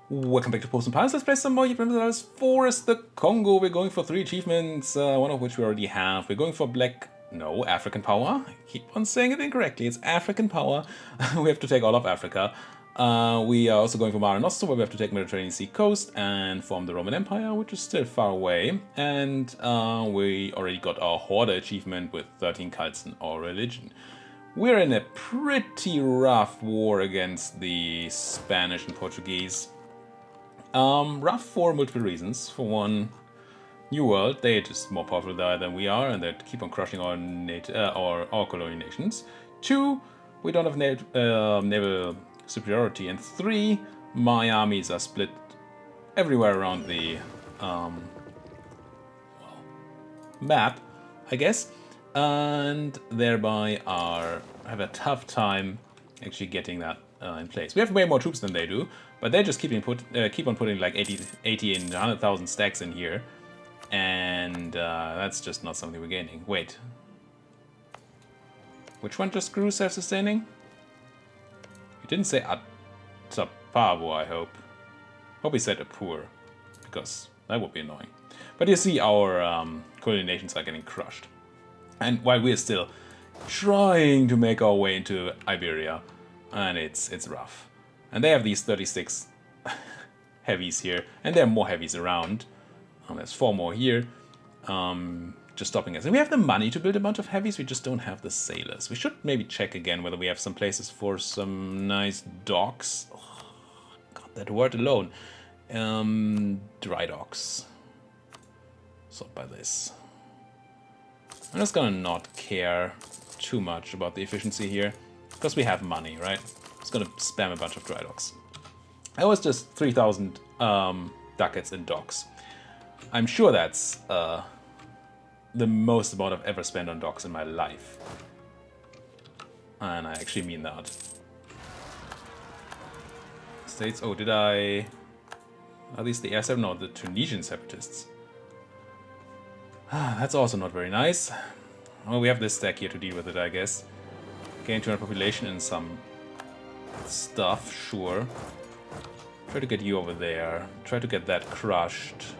Welcome back to Popes and Pylons. Let's play some more Europa Universalis IV, the Congo. We're going for 3 achievements, one of which we already have. We're going for African power. I keep on saying it incorrectly. It's African power. We have to take all of Africa. We are also going for Mare Nostrum, where we have to take Mediterranean Sea coast and form the Roman Empire, which is still far away. And we already got our Hoarder achievement with 13 cults in our religion. We're in a pretty rough war against the Spanish and Portuguese. Rough for multiple reasons. For one, New World, they're just more powerful there than we are, and they keep on crushing our colony nations. 2, we don't have naval superiority. And 3, my armies are split everywhere around the map, I guess, and thereby have a tough time actually getting that in place. We have way more troops than they do, but they just keep on putting like 80 and 100,000 stacks in here, and that's just not something we're gaining. Wait, which one just grew self-sustaining? You didn't say Atapavo, I hope. Hope he said Apur, because that would be annoying. But you see, our colony nations are getting crushed, and while we're still trying to make our way into Iberia, and it's rough. And they have these 36 heavies here, and there are more heavies around. There's 4 more here, just stopping us. And we have the money to build a bunch of heavies, we just don't have the sailors. We should maybe check again whether we have some places for some nice docks. Oh, God, that word alone. Dry docks. Sort by this. I'm just gonna not care too much about the efficiency here, because we have money, right? Just gonna spam a bunch of dry docks. That was just 3,000 ducats in docks. I'm sure that's the most amount I've ever spent on docks in my life. And I actually mean that. States, oh, did I... Are these the air No, the Tunisian separatists. That's also not very nice. Well, we have this stack here to deal with it, I guess. Gain 200 population and some stuff, sure. Try to get you over there. Try to get that crushed.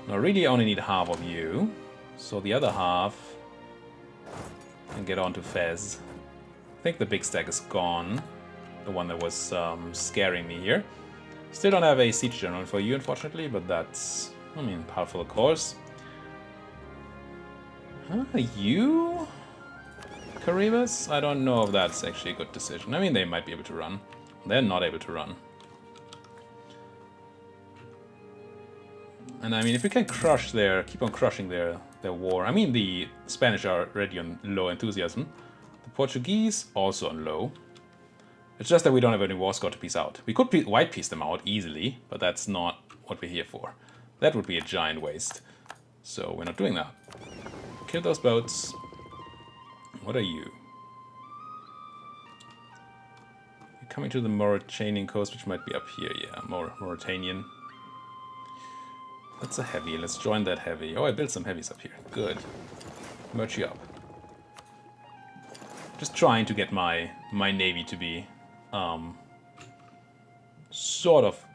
Now, really only need half of you. So the other half can get on to Fez. I think the big stack is gone. The one that was scaring me here. Still don't have a siege general for you, unfortunately, but that's, I mean, powerful, of course. You? Caribas? I don't know if that's actually a good decision. I mean, they might be able to run. They're not able to run. And I mean, if we can crush keep on crushing their war. I mean, the Spanish are already on low enthusiasm. The Portuguese also on low. It's just that we don't have any war score to piece out. We could white piece them out easily, but that's not what we're here for. That would be a giant waste. So we're not doing that. Kill those boats. What are you? You're coming to the Mauritanian coast, which might be up here. Yeah, Mauritanian. That's a heavy. Let's join that heavy. Oh, I built some heavies up here. Good. Merge you up. Just trying to get my navy to be sort of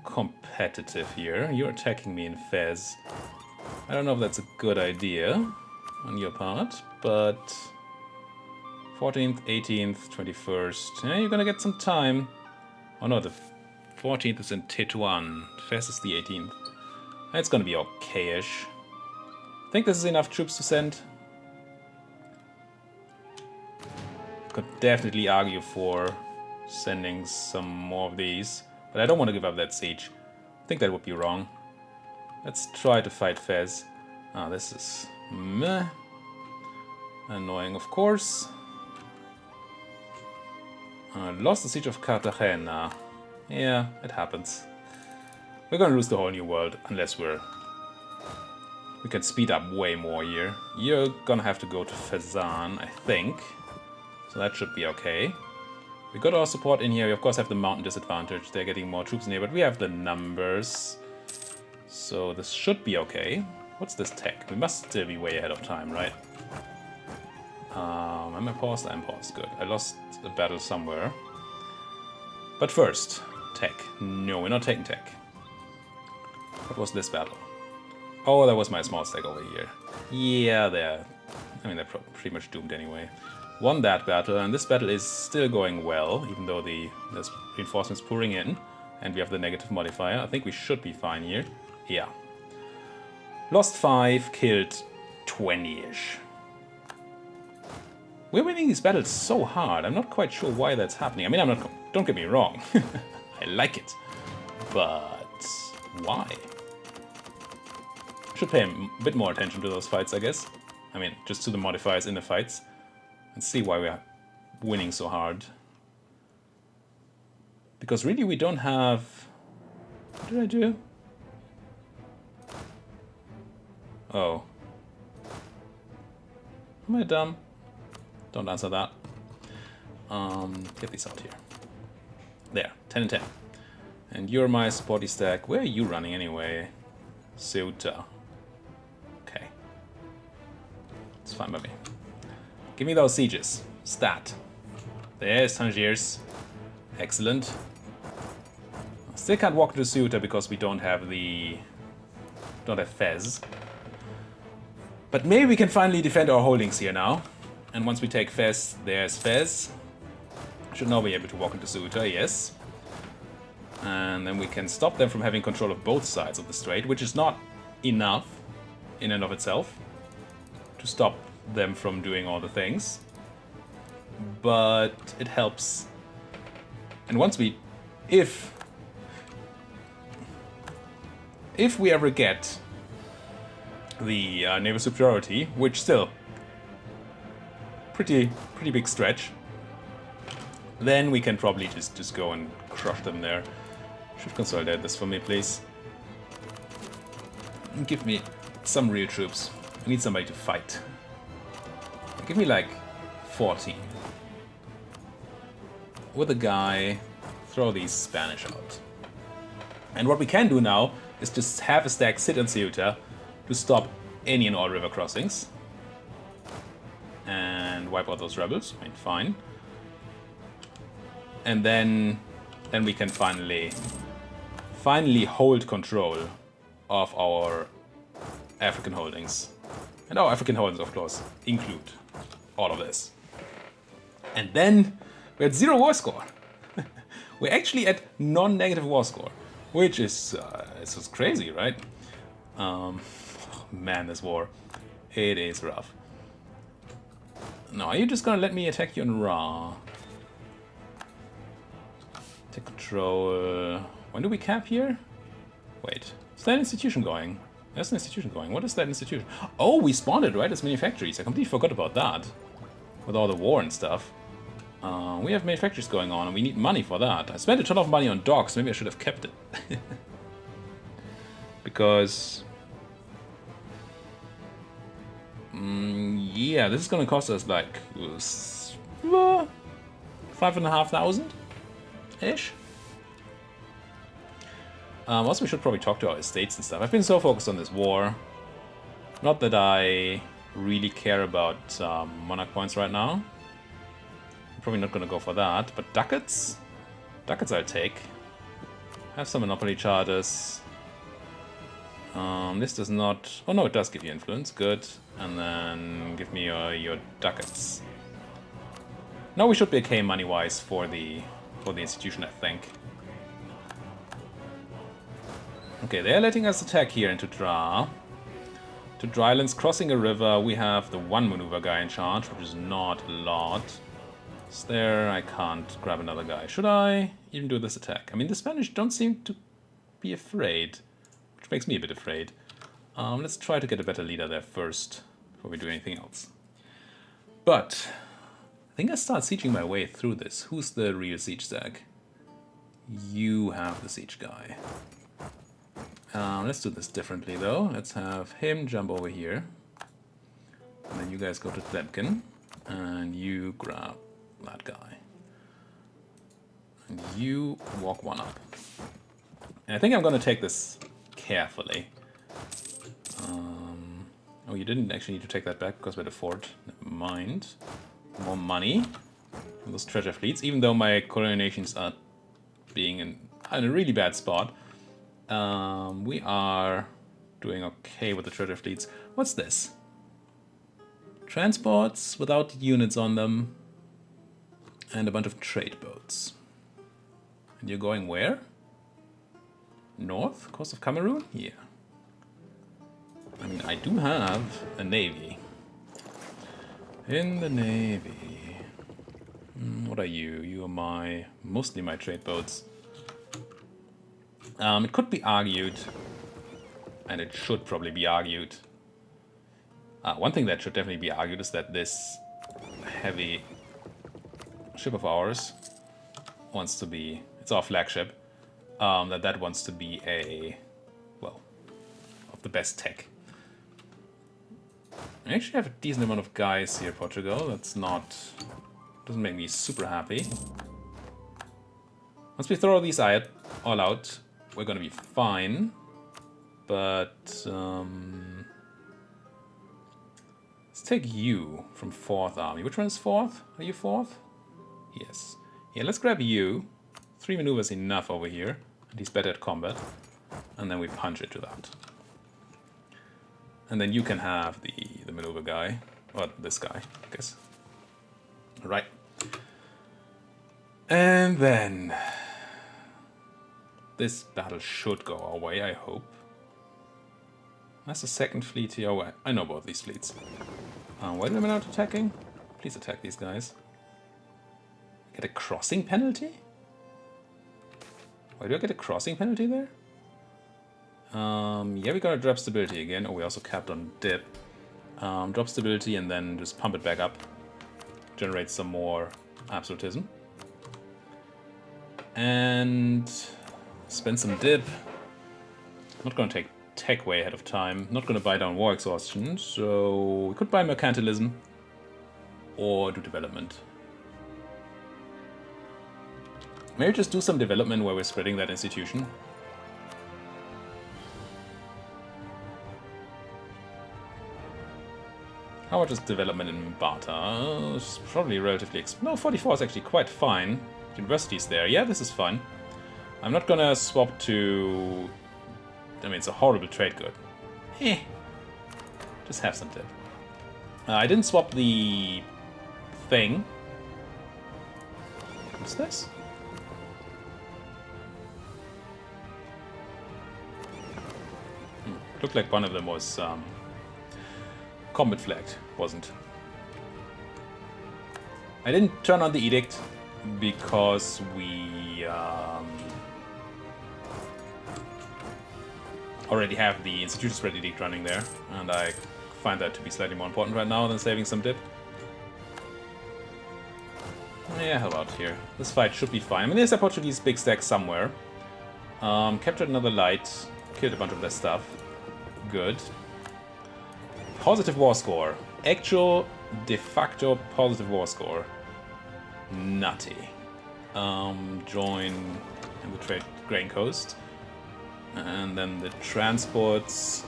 competitive here. You're attacking me in Fez. I don't know if that's a good idea on your part, but 14th, 18th, 21st. Yeah, you're gonna get some time. Oh no, the 14th is in Tetuan. Fez is the 18th. It's gonna be okay-ish. I think this is enough troops to send. Could definitely argue for sending some more of these, but I don't want to give up that siege. I think that would be wrong. Let's try to fight Fez. Ah, this is meh. Annoying, of course. Lost the siege of Cartagena. Yeah, it happens. We're gonna lose the whole New World unless we can speed up way more here. You're gonna have to go to Fezzan, I think. So that should be okay. We got our support in here. We of course have the mountain disadvantage. They're getting more troops in here, but we have the numbers. So this should be okay. What's this tech? We must still be way ahead of time, right? Am I paused? I'm paused. Good. I lost the battle somewhere. But first, Tech. No, we're not taking tech. What was this battle? Oh, that was my small stack over here. Yeah, they're pretty much doomed anyway. Won that battle, and this battle is still going well, even though there's reinforcements pouring in, and we have the negative modifier. I think we should be fine here. Yeah. Lost 5, killed 20-ish. We're winning these battles so hard. I'm not quite sure why that's happening. I mean, don't get me wrong. I like it. But why? Should pay a bit more attention to those fights, I guess. I mean, just to the modifiers in the fights. And see why we're winning so hard. Because really we don't have... What did I do? Oh. Am I dumb? Don't answer that. Get these out here. There, 10 and 10. And you're my supporty stack. Where are you running anyway? Ceuta. Okay. It's fine by me. Give me those sieges. Stat. There's Tangiers. Excellent. Still can't walk to Ceuta because we don't have Fez. But maybe we can finally defend our holdings here now. And once we take Fez, there's Fez. Should now be able to walk into Ceuta, yes. And then we can stop them from having control of both sides of the strait, which is not enough in and of itself to stop them from doing all the things. But it helps. And once we... If we ever get the naval superiority, which still pretty big stretch, then we can probably just go and crush them there. Should consolidate this for me, please. Give me some real troops. I need somebody to fight. Give me like 14. With a guy, throw these Spanish out. And what we can do now is just have a stack sit on Ceuta to stop any and all river crossings. And wipe out those rebels. I mean, fine. And then we can finally hold control of our African holdings. And our African holdings, of course, include all of this. And then we're at 0 war score. We're actually at non-negative war score, which is it's just crazy, right? Man, this war, it is rough. Now, are you just gonna let me attack you in Ra? Take control. When do we cap here? Wait, is that institution going? There's an institution going. What is that institution? Oh, we spawned it right as manufactories. I completely forgot about that. With all the war and stuff. We have manufactories going on and we need money for that. I spent a ton of money on docks. Maybe I should have kept it. Because... yeah, this is going to cost us like... 5,500-ish. Also, we should probably talk to our estates and stuff. I've been so focused on this war. Not that I really care about monarch points right now. I'm probably not going to go for that. But ducats? Ducats I'll take. Have some monopoly charters. This does not... Oh no, it does give you influence. Good. And then give me your ducats. Now we should be okay money-wise for the institution, I think. Okay, they're letting us attack here into Dra. To Drylands, crossing a river, we have the one maneuver guy in charge, which is not a lot. Is there? I can't grab another guy. Should I even do this attack? I mean, the Spanish don't seem to be afraid, which makes me a bit afraid. Let's try to get a better leader there first, before we do anything else. But I think I start sieging my way through this. Who's the real siege stack? You have the siege guy. Let's do this differently though. Let's have him jump over here. And then you guys go to Tlemkin. And you grab that guy. And you walk one up. And I think I'm going to take this carefully. Oh, you didn't actually need to take that back because we're at a fort. Never mind. More money from those treasure fleets. Even though my colonial nations are being in a really bad spot. We are doing okay with the treasure fleets. What's this? Transports without units on them. And a bunch of trade boats. And you're going where? North? Coast of Cameroon? Yeah. I mean, I do have a navy. In the navy. What are you? You are mostly my trade boats. It could be argued, and it should probably be argued. One thing that should definitely be argued is that this heavy ship of ours wants to be, it's our flagship, that wants to be well, of the best tech. I actually have a decent amount of guys here, Portugal. Doesn't make me super happy. Once we throw these all out, we're gonna be fine. But let's take you from 4th Army. Which one is 4th? Are you 4th? Yes. Yeah, let's grab you. 3 maneuvers enough over here. And he's better at combat. And then we punch into that. And then you can have the maneuver guy. Or this guy, I guess. Alright. And then this battle should go our way, I hope. That's the 2nd fleet here. Oh, I know both these fleets. Why am I not attacking? Please attack these guys. Get a crossing penalty? Why do I get a crossing penalty there? Yeah, we gotta drop stability again. Oh, we also capped on dip. Drop stability and then just pump it back up. Generate some more absolutism. And spend some dip. Not gonna take tech way ahead of time. Not gonna buy down war exhaustion. So we could buy mercantilism or do development. Maybe just do some development where we're spreading that institution. How much is development in Bata? It's probably relatively... No, 44 is actually quite fine. University's there. Yeah, this is fun. I'm not gonna swap to... I mean, it's a horrible trade good. Just have some dip. I didn't swap the thing. What's this? Looked like one of them was combat flagged. Wasn't. I didn't turn on the edict because we already have the institution spread edict running there, and I find that to be slightly more important right now than saving some dip. Yeah, how about here? This fight should be fine. I mean, there's a Portuguese big stack somewhere. Captured another light, killed a bunch of their stuff. Good. Positive war score. Actual de facto positive war score. Nutty. Join in the trade grain coast. And then the transports.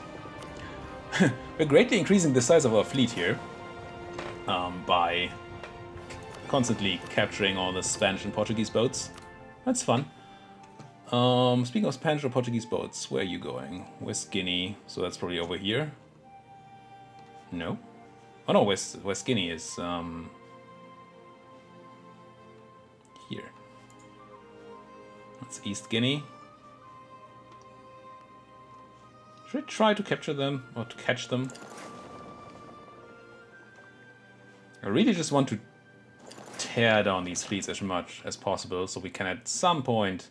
We're greatly increasing the size of our fleet here. By constantly capturing all the Spanish and Portuguese boats. That's fun. Speaking of Spanish or Portuguese boats, where are you going? Where's Guinea? So that's probably over here. No? Oh no, West Guinea is here. That's East Guinea. Should I try to capture them or to catch them? I really just want to tear down these fleets as much as possible so we can at some point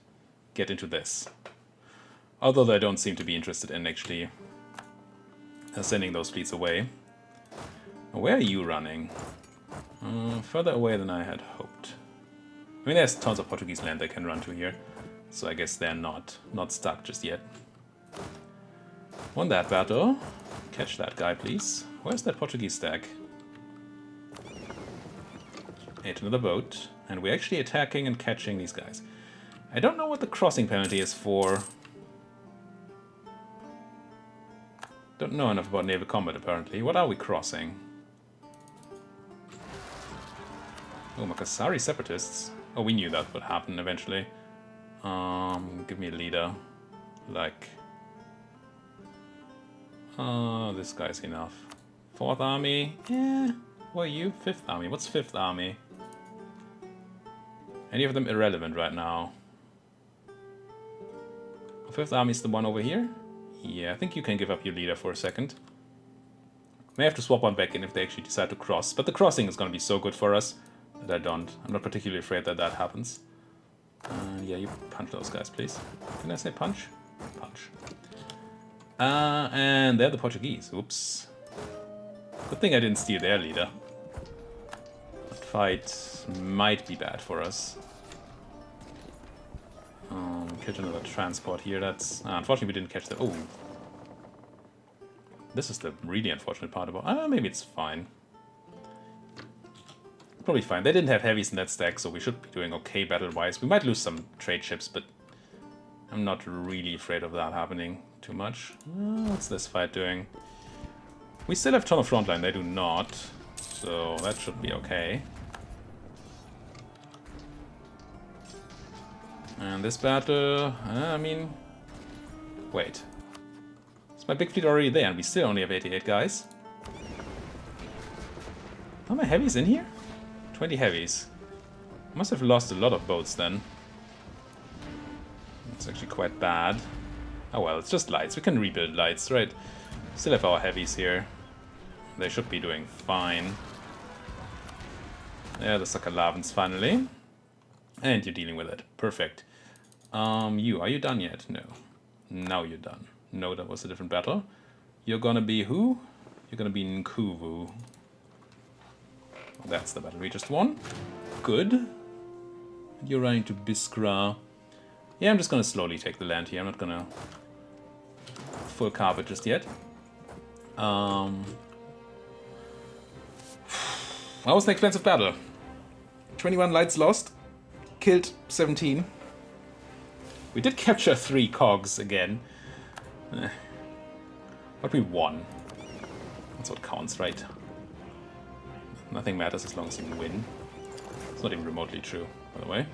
get into this. Although they don't seem to be interested in actually sending those fleets away. Where are you running? Further away than I had hoped. I mean, there's tons of Portuguese land they can run to here, so I guess they're not stuck just yet. Won that battle. Catch that guy, please. Where's that Portuguese stack? Ate another boat, and we're actually attacking and catching these guys. I don't know what the crossing penalty is for. Don't know enough about naval combat, apparently. What are we crossing? Oh, Makassari separatists. Oh, we knew that would happen eventually. Give me a leader. Like... this guy's enough. 4th Army? Yeah. Who are you? 5th Army. What's 5th Army? Any of them irrelevant right now. 5th Army is the one over here? Yeah, I think you can give up your leader for a second. May have to swap one back in if they actually decide to cross. But the crossing is going to be so good for us that I'm not particularly afraid that that happens. Yeah, you punch those guys, please. Can I say punch? Punch. And they're the Portuguese. Oops. Good thing I didn't steal their leader. That fight might be bad for us. Catch another transport here. That's unfortunately we didn't catch the. Oh, this is the really unfortunate part about. Maybe it's fine. Probably fine. They didn't have heavies in that stack, so we should be doing okay battle-wise. We might lose some trade ships, but I'm not really afraid of that happening too much. What's this fight doing? We still have ton of frontline. They do not, so that should be okay. And this battle, I mean, wait. Is my big fleet already there? And we still only have 88 guys. Are my heavies in here? 20 heavies. Must have lost a lot of boats then. It's actually quite bad. Oh well, it's just lights. We can rebuild lights, right? Still have our heavies here. They should be doing fine. Yeah, the Sakalavans finally. And you're dealing with it. Perfect. Are you done yet? No. Now you're done. No, that was a different battle. You're gonna be who? You're gonna be Nkuvu. That's the battle we just won. Good. You're running to Biskra. Yeah, I'm just gonna slowly take the land here. I'm not gonna full carpet just yet. That was an expensive battle. 21 lights lost. Killed 17. We did capture 3 cogs again. But we won. That's what counts, right? Nothing matters as long as you win. It's not even remotely true, by the way.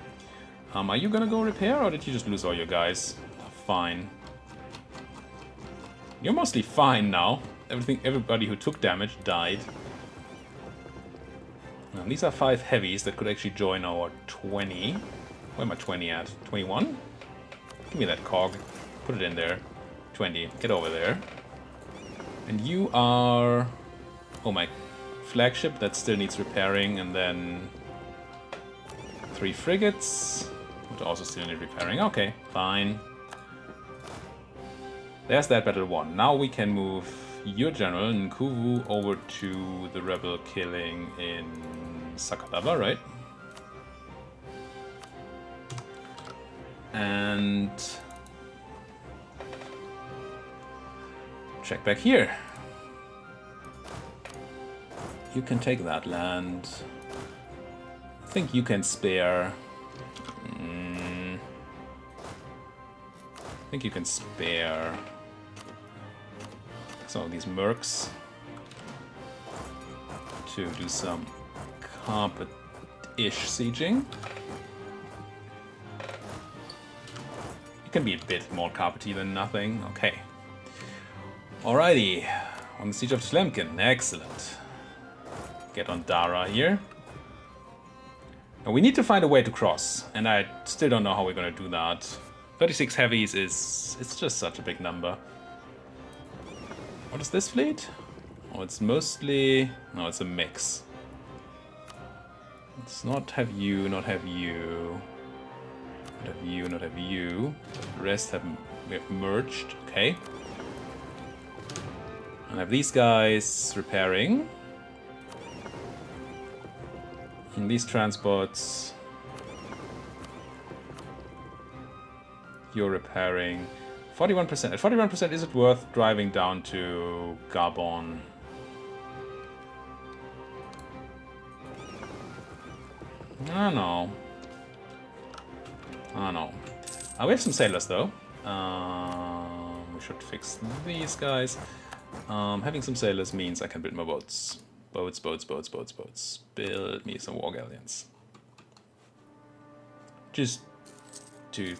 Are you gonna go repair, or did you just lose all your guys? Fine. You're mostly fine now. Everybody who took damage died. Now, these are 5 heavies that could actually join our 20. Where am I 20 at? 21? Give me that cog. Put it in there. 20. Get over there. And you are... Oh, my flagship. That still needs repairing. And then 3 frigates. Which also still need repairing. Okay, fine. There's that battle won. Now we can move your general, Nkuvu, over to the rebel killing in Sakalava, right? And check back here. You can take that land. I think you can spare. I think you can spare some of these mercs to do some carpet-ish sieging. It can be a bit more carpety than nothing. Okay. Alrighty. On the siege of Tlemcen. Excellent. Get on Dara here. Now we need to find a way to cross, and I still don't know how we're gonna do that. 36 heavies it's just such a big number. What is this fleet? Oh, it's mostly... No, it's a mix. Let's not have you, not have you. Not have you, not have you. The rest have merged, okay. And I have these guys repairing. And these transports... You're repairing. 41%. At 41%, is it worth driving down to Gabon? I don't know. I don't know. We have some sailors, though. We should fix these guys. Having some sailors means I can build more boats. Boats, boats, boats, boats, boats. Build me some war galleons. Just to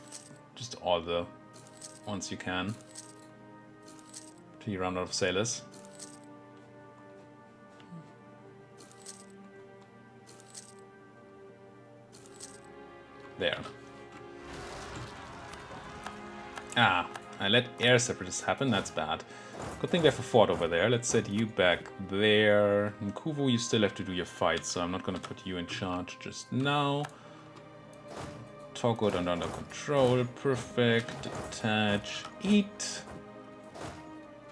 just all the ones you can till you run out of sailors. There. Ah, I let air separatists happen, that's bad. Good thing we have a fort over there. Let's set you back there. In Kuvu, you still have to do your fight, so I'm not gonna put you in charge just now. Togo under control, perfect. Detach, eat.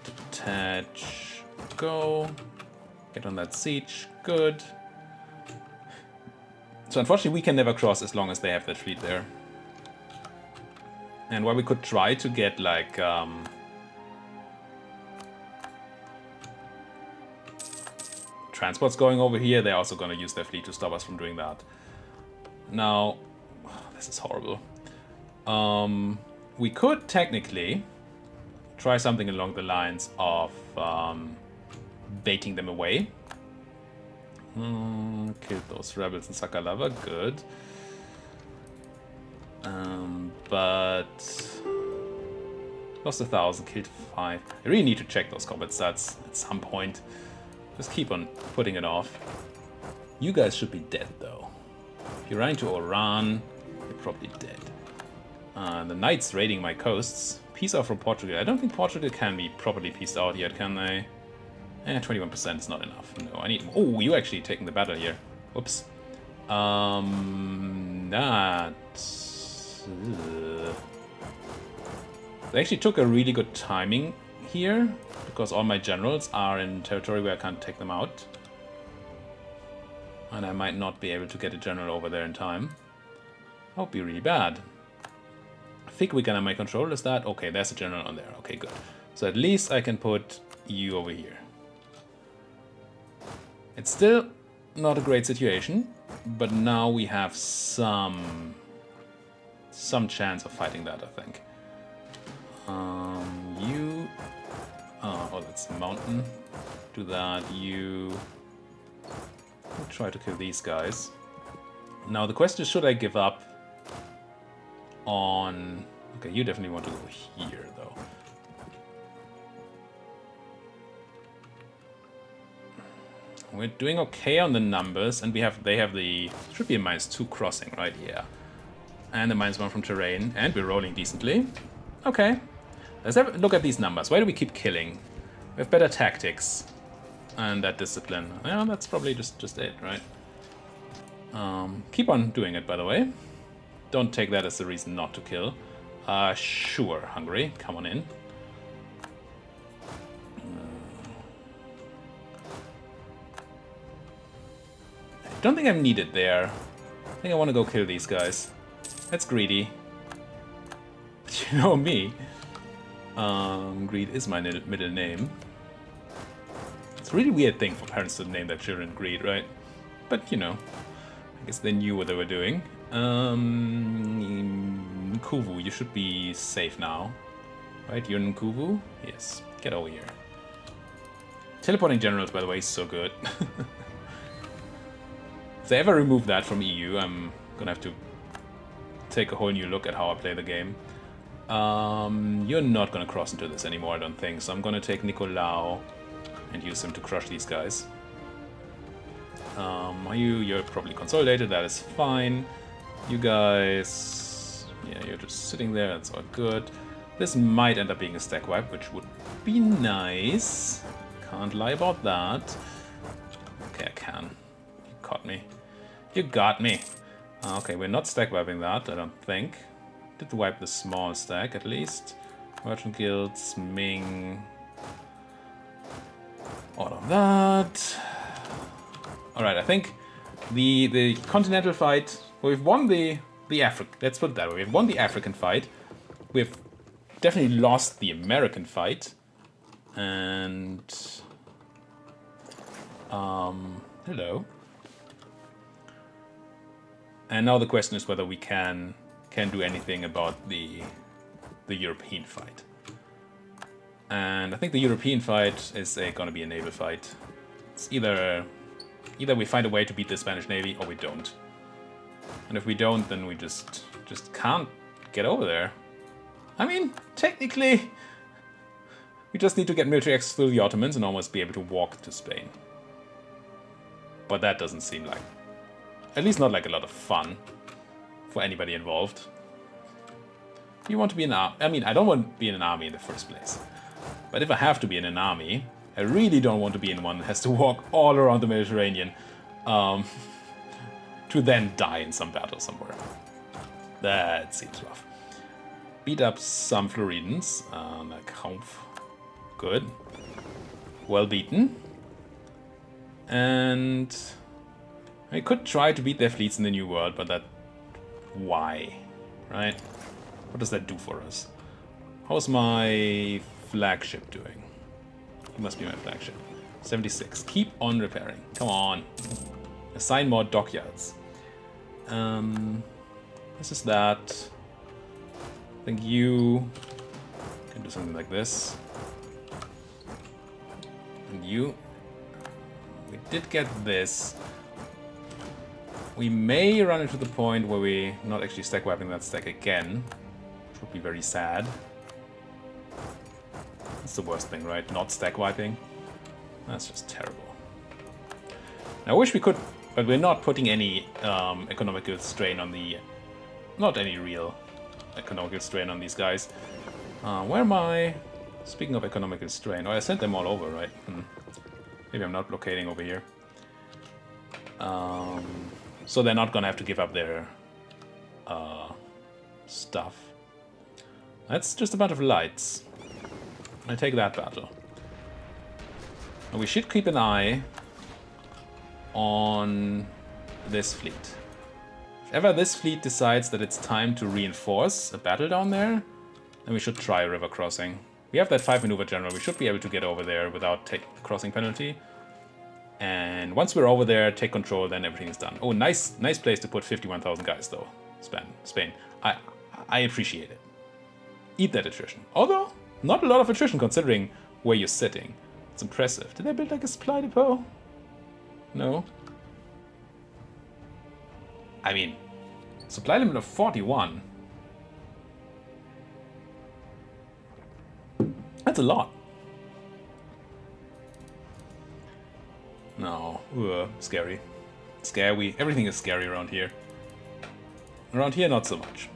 Detach, go. Get on that siege, good. So unfortunately we can never cross as long as they have that fleet there. And while we could try to get like transports going over here, they're also going to use their fleet to stop us from doing that. Now, this is horrible. We could technically try something along the lines of baiting them away. Killed those rebels in Sakalava, good. But lost 1,000, killed 5. I really need to check those combat stats at some point. Just keep on putting it off. You guys should be dead though. If you're running to Oran, you're probably dead. The knights raiding my coasts. Peace out from Portugal. I don't think Portugal can be properly peaced out yet, can they? 21% is not enough. No, I need... Oh, you actually taking the battle here. Whoops. They actually took a really good timing here, because all my generals are in territory where I can't take them out. And I might not be able to get a general over there in time. That would be really bad. I think we're gonna make control, is that? Okay, there's a general on there. Okay, good. So at least I can put you over here. It's still not a great situation, but now we have some chance of fighting that, I think. You... Oh, that's a mountain. Do that. You... We'll try to kill these guys. Now the question is, should I give up on... Okay, you definitely want to go here, though. We're doing okay on the numbers, and they have the... Should be a -2 crossing, right? Yeah. And a -1 from terrain, and we're rolling decently. Okay. Let's have a look at these numbers. Why do we keep killing? We have better tactics. And that discipline. Yeah, that's probably just it, right? Keep on doing it, by the way. Don't take that as a reason not to kill. Sure, Hungary. Come on in. I don't think I'm needed there. I think I want to go kill these guys. That's greedy. But you know me. Greed is my middle name. It's a really weird thing for parents to name their children Greed, right? But, you know, I guess they knew what they were doing. Kuvu, you should be safe now. Right, you're in Kuvu? Yes, get over here. Teleporting generals, by the way, is so good. If they ever remove that from EU, I'm gonna have to take a whole new look at how I play the game. You're not gonna cross into this anymore, I don't think, so I'm gonna take Nicolau and use him to crush these guys. You're probably consolidated, that is fine. You guys... Yeah, you're just sitting there, that's all good. This might end up being a stack wipe, which would be nice. Can't lie about that. Okay, I can. You caught me. You got me. Okay, we're not stack wiping that, I don't think. Did wipe the small stack, at least. Merchant guilds, Ming... All of that. Alright, I think the continental fight... Well, we've won the African... Let's put it that way. We've won the African fight. We've definitely lost the American fight. And... hello. And now the question is whether we can do anything about the European fight. And I think the European fight is going to be a naval fight. It's either we find a way to beat the Spanish Navy or we don't. And if we don't, then we just can't get over there. I mean, technically, we just need to get military access through the Ottomans and almost be able to walk to Spain. But that doesn't seem like, at least not like a lot of fun for anybody involved. You want to be in an army? I mean, I don't want to be in an army in the first place. But if I have to be in an army, I really don't want to be in one that has to walk all around the Mediterranean to then die in some battle somewhere. That seems rough. Beat up some Floridans. Like Humph. Good. Well beaten. And I could try to beat their fleets in the New World, but that... Why? Right? What does that do for us? How's my flagship doing? He must be my flagship. 76. Keep on repairing. Come on. Assign more dockyards. This is that. I think you can do something like this. And you. We did get this. We may run into the point where we're not actually stack wiping that stack again. Which would be very sad. That's the worst thing, right? Not stack wiping. That's just terrible. I wish we could, but we're not putting any economical strain on the... Not any real economical strain on these guys. Where am I? Speaking of economical strain. Oh, I sent them all over, right? Maybe I'm not blockading over here. So they're not gonna have to give up their stuff. That's just a bunch of lights. I take that battle. And we should keep an eye on this fleet. If ever this fleet decides that it's time to reinforce a battle down there, then we should try a river crossing. We have that 5 maneuver general. We should be able to get over there without taking the crossing penalty. And once we're over there, take control, then everything is done. Oh, nice place to put 51,000 guys, though. Spain. I appreciate it. Eat that attrition. Although, not a lot of attrition considering where you're sitting. It's impressive. Did they build like a supply depot? No. I mean, supply limit of 41. That's a lot. No. Scary. Scary. Everything is scary around here. Around here, not so much.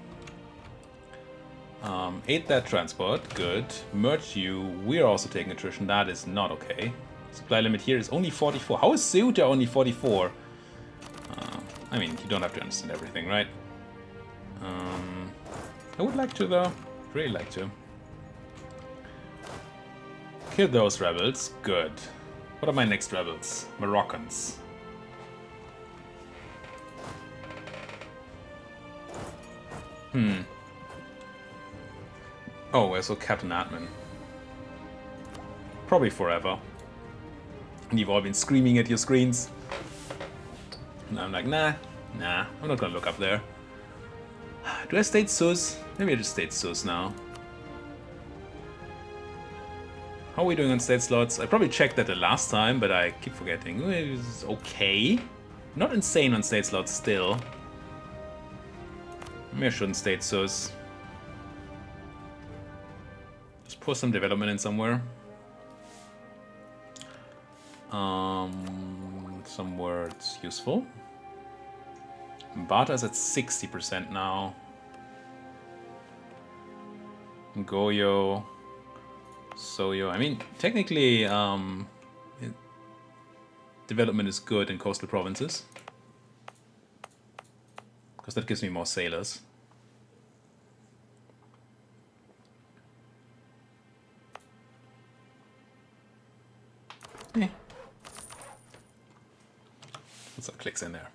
Ate that transport. Good. Merge you. We're also taking attrition. That is not okay. Supply limit here is only 44. How is Ceuta only 44? I mean, you don't have to understand everything, right? I would like to, though. Really like to. Kill those rebels. Good. What are my next rebels? Moroccans. Oh, I saw Captain Atman. Probably forever. And you've all been screaming at your screens. And I'm like, nah, I'm not gonna look up there. Do I state Sus? Maybe I just state Sus now. How are we doing on state slots? I probably checked that the last time, but I keep forgetting. It was okay. Not insane on state slots still. Maybe I shouldn't state Sus. Just pour some development in somewhere. Somewhere it's useful. Barta's at 60% now. Goyo. Soyo. I mean, technically, development is good in coastal provinces. Because that gives me more sailors. Put some clicks in there.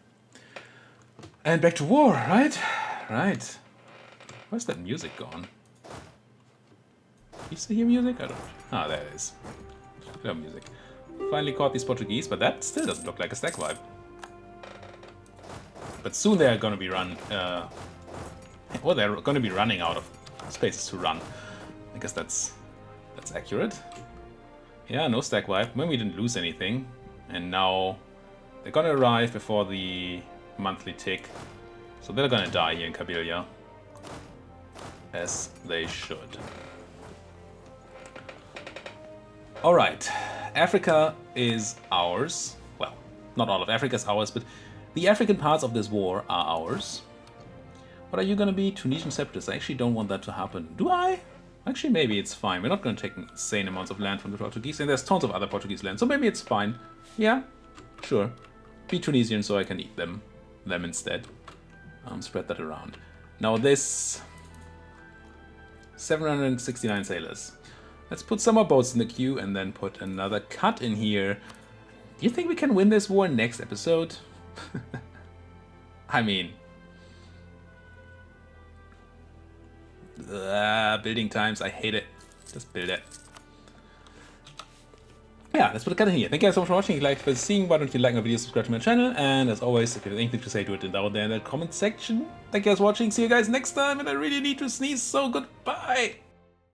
And back to war, right? Right. Where's that music gone? You still hear music? I don't. Ah, there it is. No music. Finally caught these Portuguese, but that still doesn't look like a stack vibe. But soon they're gonna be well, they're gonna be running out of spaces to run. I guess that's accurate. Yeah, no stack wipe. When we didn't lose anything, and now they're gonna arrive before the monthly tick, so they're gonna die here in Kabylia. as they should. Alright, Africa is ours. Well, not all of Africa is ours, but the African parts of this war are ours. What are you gonna be? Tunisian separatists. I actually don't want that to happen. Do I? Actually, maybe it's fine. We're not gonna take insane amounts of land from the Portuguese, and there's tons of other Portuguese land, so maybe it's fine. Yeah, sure. Be Tunisian so I can eat them instead. Spread that around. Now this 769 sailors. Let's put some more boats in the queue and then put another cut in here. Do you think we can win this war next episode? I mean, building times, I hate it. Just build it. Yeah, let's put a cut in here. Thank you guys so much for watching. If you liked for seeing, why don't you like my video, subscribe to my channel, and as always, if you have anything to say, do it down there in the comment section. Thank you guys for watching. See you guys next time, and I really need to sneeze, so goodbye.